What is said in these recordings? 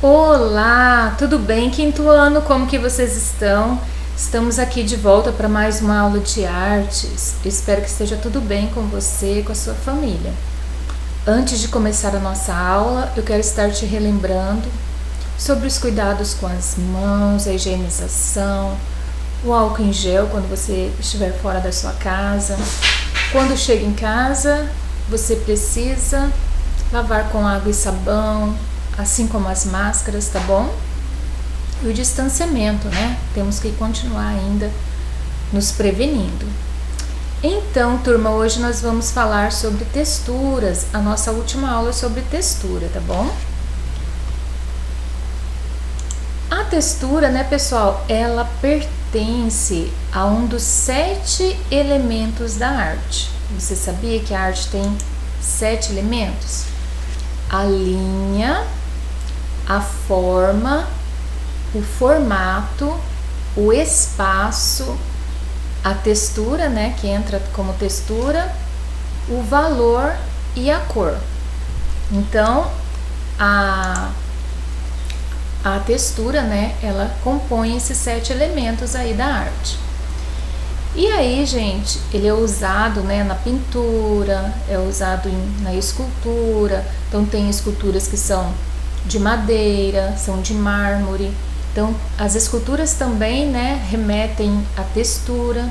Olá, tudo bem? Quinto ano, como que vocês estão? Estamos aqui de volta para mais uma aula de artes. Espero que esteja tudo bem com você e com a sua família. Antes de começar a nossa aula, eu quero estar te relembrando sobre os cuidados com as mãos, a higienização, o álcool em gel quando você estiver fora da sua casa. Quando chega em casa, você precisa lavar com água e sabão, assim como as máscaras, tá bom? E o distanciamento, né? Temos que continuar ainda nos prevenindo. Então, turma, hoje nós vamos falar sobre texturas. A nossa última aula é sobre textura, tá bom? A textura, né, pessoal, ela pertence a um dos 7 elementos da arte. Você sabia que a arte tem 7 elementos? A linha, a forma, o formato, o espaço, a textura, né, que entra como textura, o valor e a cor. Então, a textura, né, ela compõe esses 7 elementos aí da arte. E aí, gente, ele é usado, né, na pintura, é usado na escultura. Então, tem esculturas que são de madeira, são de mármore. Então, as esculturas também, né, remetem à textura.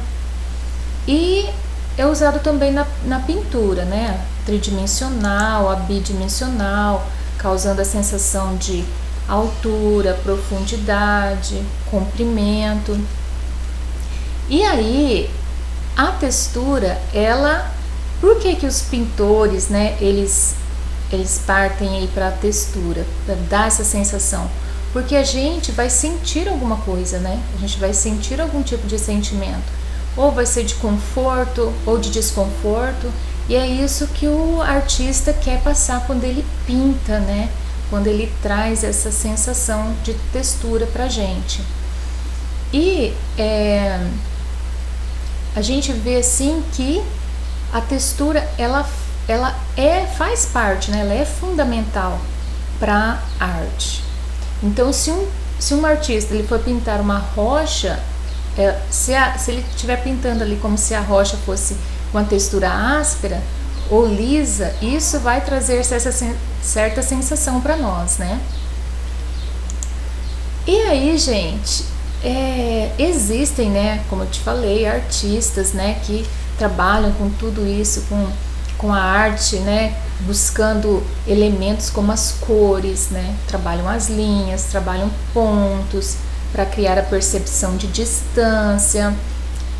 E é usado também na pintura, né, tridimensional, a bidimensional, causando a sensação de altura, profundidade, comprimento. E aí, a textura, ela... Por que os pintores, né, eles partem aí para a textura, para dar essa sensação? Porque a gente vai sentir alguma coisa, né? A gente vai sentir algum tipo de sentimento. Ou vai ser de conforto, ou de desconforto. E é isso que o artista quer passar quando ele pinta, né? Quando ele traz essa sensação de textura pra gente. E a gente vê assim que a textura ela faz parte, né? Ela é fundamental para a arte. Então, se um artista ele for pintar uma rocha, se ele estiver pintando ali como se a rocha fosse uma textura áspera ou lisa, isso vai trazer essa certa sensação para nós, né? E aí, gente, existem, né, como eu te falei, artistas, né, que trabalham com tudo isso, com a arte, né, buscando elementos como as cores, né, trabalham as linhas, trabalham pontos para criar a percepção de distância,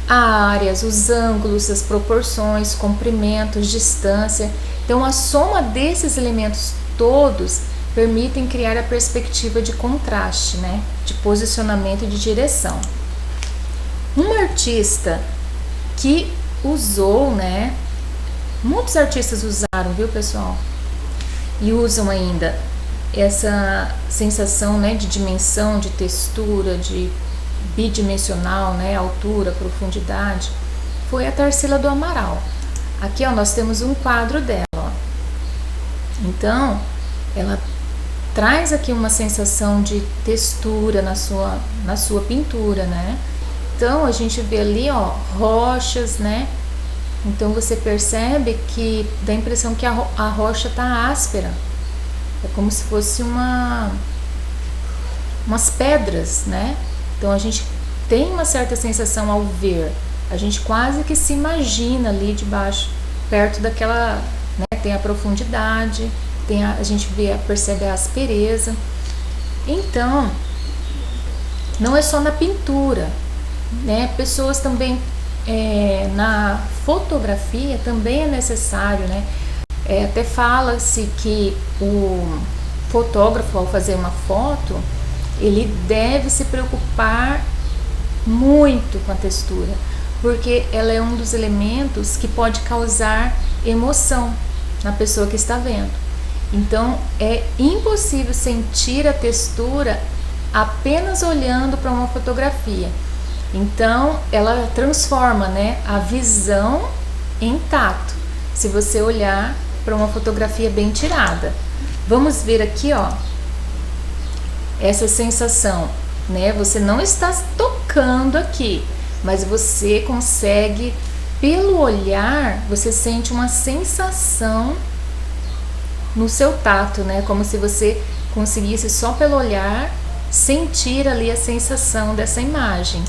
áreas, os ângulos, as proporções, comprimentos, distância. Então, a soma desses elementos todos permitem criar a perspectiva de contraste, né, de posicionamento e de direção. Um artista que usou, né, muitos artistas usaram, viu, pessoal? E usam ainda essa sensação, né, de dimensão, de textura, de bidimensional, né, altura, profundidade, foi a Tarsila do Amaral. Aqui, ó, nós temos um quadro dela, ó. Então, ela traz aqui uma sensação de textura na sua pintura, né? Então, a gente vê ali, ó, rochas, né? Então, você percebe que dá a impressão que a rocha tá áspera. É como se fosse umas pedras, né? Então, a gente tem uma certa sensação ao ver. A gente quase que se imagina ali debaixo, perto daquela, né? Tem a profundidade, a gente percebe a aspereza. Então, não é só na pintura, né? Pessoas também, na fotografia também é necessário, né? Até fala-se que o fotógrafo, ao fazer uma foto, ele deve se preocupar muito com a textura, porque ela é um dos elementos que pode causar emoção na pessoa que está vendo. Então, é impossível sentir a textura apenas olhando para uma fotografia. Então, ela transforma, né, a visão em tato, se você olhar para uma fotografia bem tirada. Vamos ver aqui, ó, essa sensação, né? Você não está tocando aqui, mas você consegue, pelo olhar, você sente uma sensação no seu tato, né? Como se você conseguisse só pelo olhar sentir ali a sensação dessa imagem.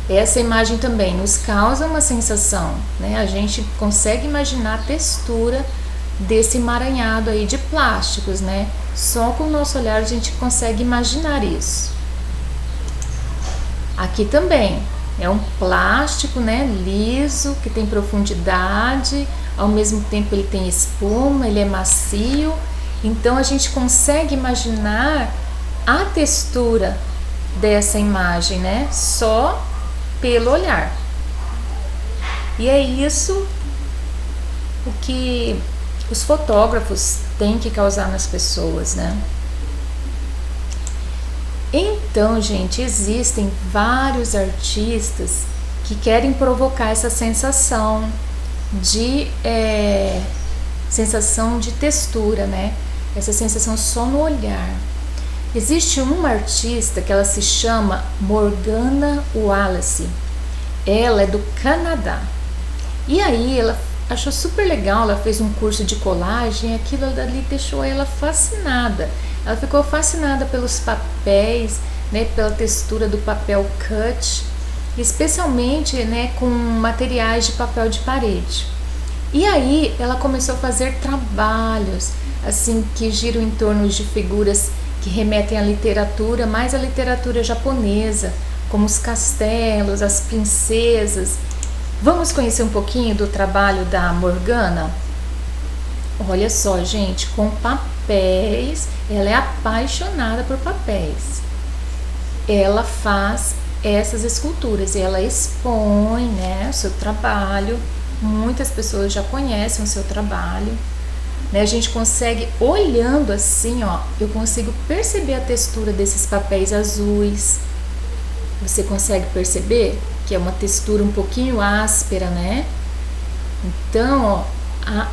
Essa imagem também nos causa uma sensação, né? A gente consegue imaginar a textura desse emaranhado aí de plásticos, né? Só com o nosso olhar a gente consegue imaginar isso. Aqui também é um plástico, né, liso, que tem profundidade, ao mesmo tempo ele tem espuma, ele é macio, então a gente consegue imaginar a textura dessa imagem, né, só pelo olhar. E é isso o que os fotógrafos têm que causar nas pessoas, né? Então, gente, existem vários artistas que querem provocar essa sensação de textura, né? Essa sensação só no olhar. Existe uma artista que ela se chama Morgana Wallace. Ela é do Canadá. E aí ela achou super legal, ela fez um curso de colagem e aquilo ali deixou ela fascinada. Ela ficou fascinada pelos papéis, né, pela textura do papel cut, especialmente, né, com materiais de papel de parede. E aí ela começou a fazer trabalhos assim que giram em torno de figuras que remetem à literatura, mais à literatura japonesa, como os castelos, as princesas. Vamos conhecer um pouquinho do trabalho da Morgana? Olha só, gente, com papéis, ela é apaixonada por papéis. Ela faz essas esculturas e ela expõe, né, o seu trabalho. Muitas pessoas já conhecem o seu trabalho, né? A gente consegue, olhando assim, ó, eu consigo perceber a textura desses papéis azuis. Você consegue perceber que é uma textura um pouquinho áspera, né? Então, ó,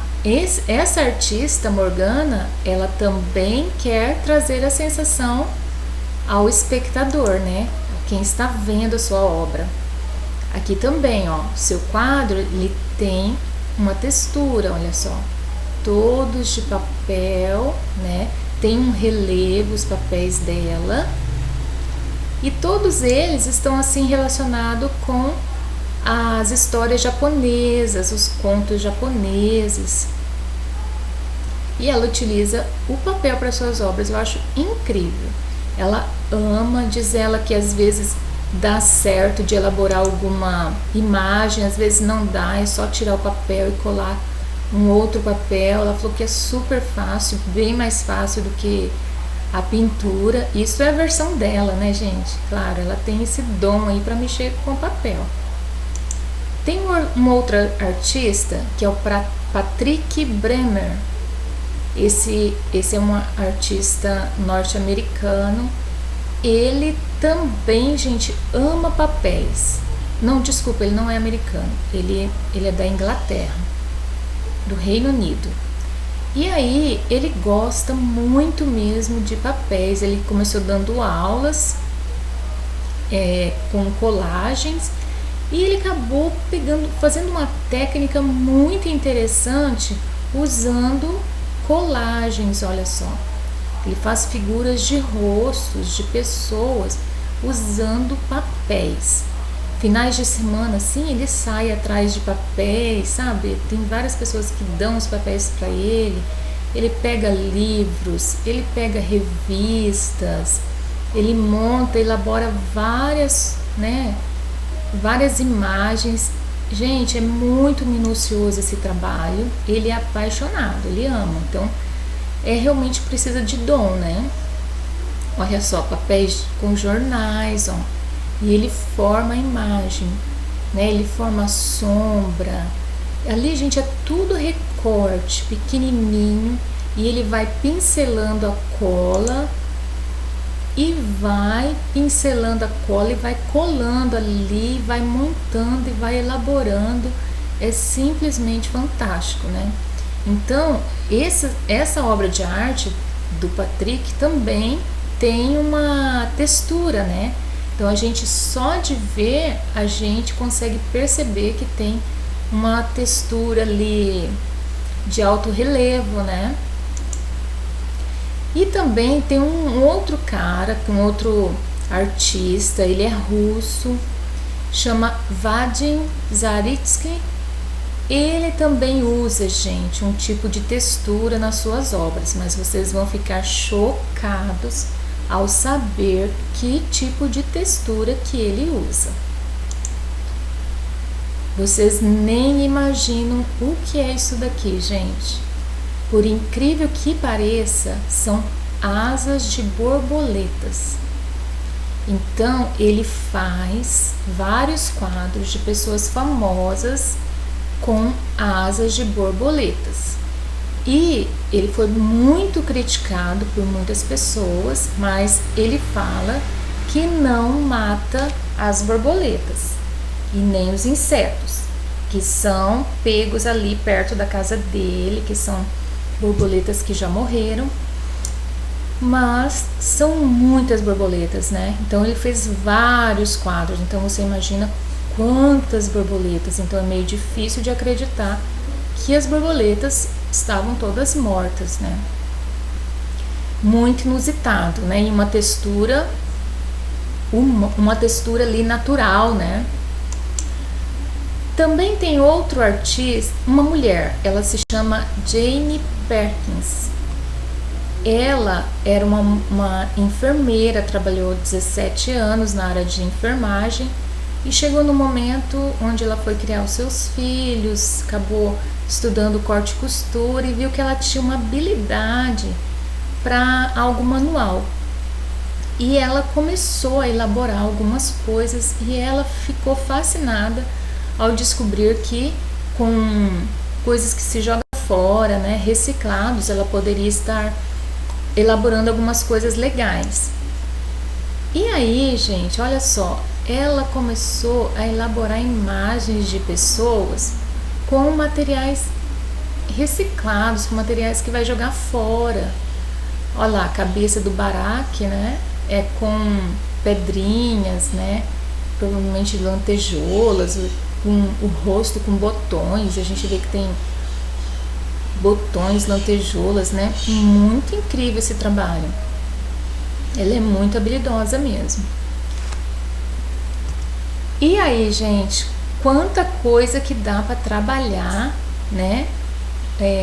essa artista Morgana, ela também quer trazer a sensação ao espectador, né? Quem está vendo a sua obra. Aqui também, ó, seu quadro, ele tem uma textura, olha só. Todos de papel, né? Tem um relevo, os papéis dela. E todos eles estão assim relacionados com as histórias japonesas, os contos japoneses. E ela utiliza o papel para suas obras, eu acho incrível. Ela ama, diz ela que às vezes dá certo de elaborar alguma imagem, às vezes não dá, é só tirar o papel e colar um outro papel. Ela falou que é super fácil, bem mais fácil do que a pintura. Isso é a versão dela, né, gente? Claro, ela tem esse dom aí para mexer com papel. Tem uma outra artista que é o Patrick Bremer. Esse é um artista norte-americano. Ele também, gente, ama papéis. Não, desculpa, ele não é americano. Ele é da Inglaterra, do Reino Unido. E aí, ele gosta muito mesmo de papéis. Ele começou dando aulas com colagens. E ele acabou fazendo uma técnica muito interessante usando colagens, olha só. Ele faz figuras de rostos de pessoas usando papéis. Finais de semana, assim, ele sai atrás de papéis, sabe? Tem várias pessoas que dão os papéis para ele. Ele pega livros, ele pega revistas, ele monta, elabora várias imagens. Gente, é muito minucioso esse trabalho. Ele é apaixonado, ele ama. Então, realmente precisa de dom, né? Olha só, papéis com jornais, ó. E ele forma a imagem, né? Ele forma a sombra. Ali, gente, é tudo recorte, pequenininho. E ele vai pincelando a cola e vai pincelando a cola e vai colando ali, vai montando e vai elaborando. É simplesmente fantástico, né? Então, essa obra de arte do Patrick também tem uma textura, né? Então a gente só de ver, a gente consegue perceber que tem uma textura ali de alto relevo, né? E também tem um outro cara, um outro artista, ele é russo, chama Vadim Zaritsky. Ele também usa, gente, um tipo de textura nas suas obras, mas vocês vão ficar chocados ao saber que tipo de textura que ele usa. Vocês nem imaginam o que é isso daqui, gente. Por incrível que pareça, são asas de borboletas. Então, ele faz vários quadros de pessoas famosas com asas de borboletas. E ele foi muito criticado por muitas pessoas, mas ele fala que não mata as borboletas e nem os insetos, que são pegos ali perto da casa dele, que são borboletas que já morreram, mas são muitas borboletas, né? Então ele fez vários quadros, então você imagina quantas borboletas, então é meio difícil de acreditar que as borboletas estavam todas mortas, né? Muito inusitado, né? E uma textura ali natural, né? Também tem outro artista, uma mulher, ela se chama Jane Perkins. Ela era uma enfermeira, trabalhou 17 anos na área de enfermagem e chegou no momento onde ela foi criar os seus filhos, acabou estudando corte e costura e viu que ela tinha uma habilidade para algo manual. E ela começou a elaborar algumas coisas e ela ficou fascinada ao descobrir que com coisas que se jogam fora, né, reciclados, ela poderia estar elaborando algumas coisas legais. E aí, gente, olha só, ela começou a elaborar imagens de pessoas com materiais reciclados, com materiais que vai jogar fora. Olha lá, a cabeça do Barack, né, é com pedrinhas, né, provavelmente lantejoulas, com o rosto com botões, a gente vê que tem botões, lantejoulas, né? Muito incrível esse trabalho. Ela é muito habilidosa mesmo. E aí, gente, quanta coisa que dá para trabalhar, né?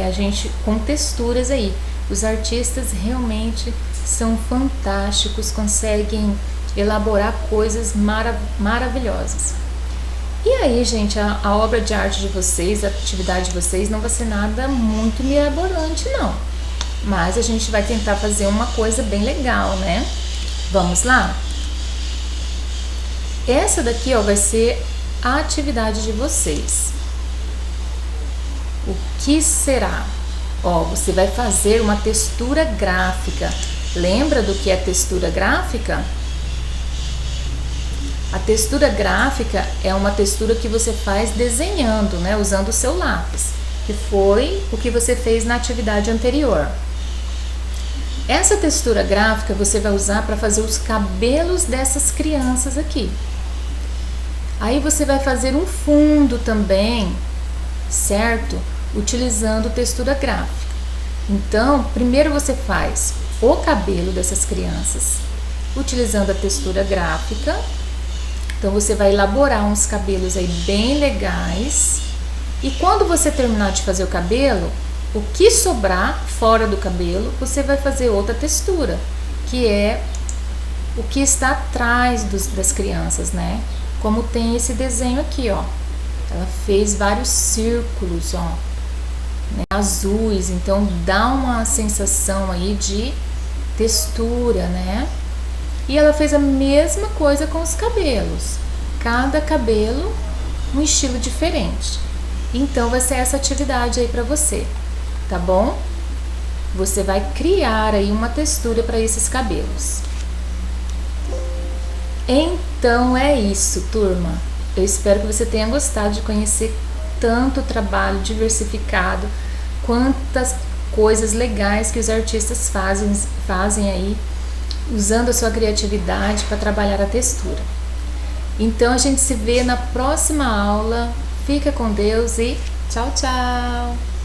A gente com texturas aí. Os artistas realmente são fantásticos, conseguem elaborar coisas maravilhosas. E aí, gente, a obra de arte de vocês, a atividade de vocês não vai ser nada muito mirabolante, não. Mas a gente vai tentar fazer uma coisa bem legal, né? Vamos lá? Essa daqui, ó, vai ser a atividade de vocês. O que será? Ó, você vai fazer uma textura gráfica. Lembra do que é textura gráfica? A textura gráfica é uma textura que você faz desenhando, né, usando o seu lápis, que foi o que você fez na atividade anterior. Essa textura gráfica você vai usar para fazer os cabelos dessas crianças aqui. Aí você vai fazer um fundo também, certo? Utilizando textura gráfica. Então, primeiro você faz o cabelo dessas crianças, utilizando a textura gráfica. Então você vai elaborar uns cabelos aí bem legais. E quando você terminar de fazer o cabelo, o que sobrar fora do cabelo, você vai fazer outra textura, que é o que está atrás das crianças, né? Como tem esse desenho aqui, ó. Ela fez vários círculos, ó, né, azuis, então dá uma sensação aí de textura, né? E ela fez a mesma coisa com os cabelos. Cada cabelo um estilo diferente. Então vai ser essa atividade aí para você, tá bom? Você vai criar aí uma textura para esses cabelos. Então é isso, turma. Eu espero que você tenha gostado de conhecer tanto trabalho diversificado, coisas legais que os artistas fazem aí, usando a sua criatividade para trabalhar a textura. Então a gente se vê na próxima aula. Fica com Deus e tchau, tchau!